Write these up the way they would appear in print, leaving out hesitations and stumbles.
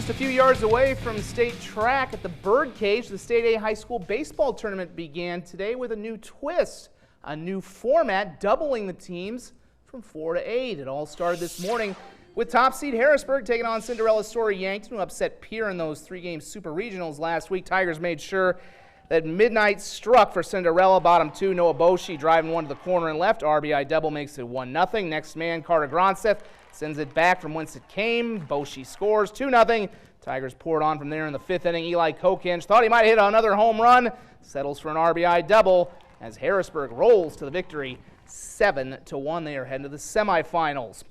Just a few yards away from state track at the Birdcage, the State A High School Baseball Tournament began today with a new twist, a new format doubling the teams from 4 to 8. It all started this morning with top seed Harrisburg taking on Cinderella story Yankton, who upset Pierre in those 3-game Super Regionals last week. Tigers made sure that midnight struck for Cinderella. Bottom 2, Noah Boshi driving one to the corner and left. RBI double makes it 1-0. Next man, Carter Gronseth, sends it back from whence it came. Boshi scores 2-0. Tigers poured on from there in the 5th inning. Eli Kokinch thought he might hit another home run. Settles for an RBI double as Harrisburg rolls to the victory 7-1. They are heading to the semifinals.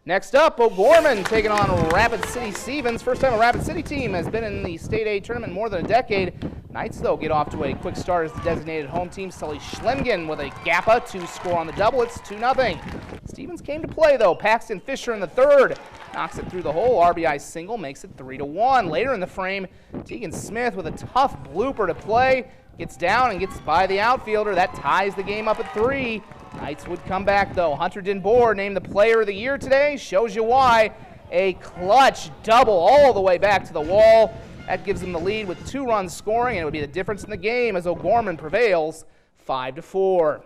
Next up, O'Gorman taking on Rapid City Stevens. First time a Rapid City team has been in the State A tournament in more than a decade. Knights, though, get off to a quick start as the designated home team. Sully Schlemgen with a Gappa to score on the double. It's 2-0. Stevens came to play, though. Paxton Fisher in the 3rd knocks it through the hole. RBI single makes it 3-1. Later in the frame, Tegan Smith with a tough blooper to play. Gets down and gets by the outfielder. That ties the game up at 3. Knights would come back, though. Hunter Denboer named the player of the year today. Shows you why. A clutch double all the way back to the wall. That gives them the lead with 2 runs scoring, and it would be the difference in the game as O'Gorman prevails 5-4.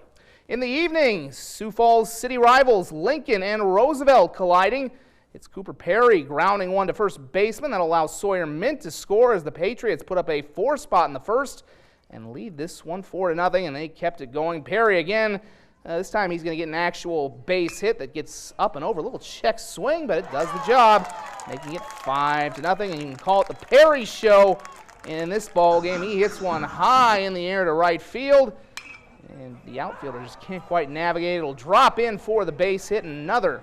In the evening, Sioux Falls City rivals Lincoln and Roosevelt colliding. It's Cooper Perry grounding one to first baseman. That allows Sawyer Mint to score as the Patriots put up a 4 spot in the first and lead this one 4-0, and they kept it going. Perry again. This time he's going to get an actual base hit that gets up and over. A little check swing, but it does the job, making it 5-0. And you can call it the Perry show in this ball game. He hits one high in the air to right field, and the outfielder just can't quite navigate. It'll drop in for the base hit, and another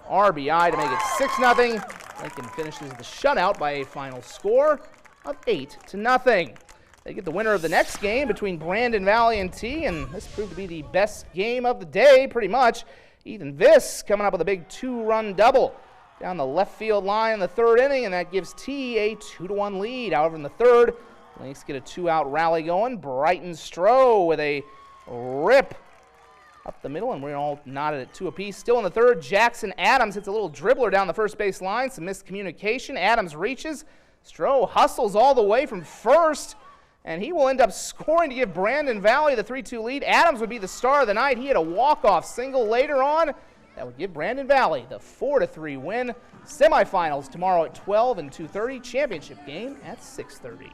RBI to make it 6-0. Lincoln finishes the shutout by a final score of 8-0. They get the winner of the next game between Brandon Valley and T, and this proved to be the best game of the day, pretty much. Ethan Viss coming up with a big 2-run double down the left field line in the 3rd inning, and that gives T a 2-1 lead. However, in the 3rd, Lynx get a 2-out rally going. Brighton Stroh with a rip up the middle, and we're all knotted at 2 apiece. Still in the 3rd, Jackson Adams hits a little dribbler down the first base line. Some miscommunication. Adams reaches. Stroh hustles all the way from first, and he will end up scoring to give Brandon Valley the 3-2 lead. Adams would be the star of the night. He had a walk-off single later on that would give Brandon Valley the 4-3 win. Semifinals tomorrow at 12 and 2:30. Championship game at 6:30.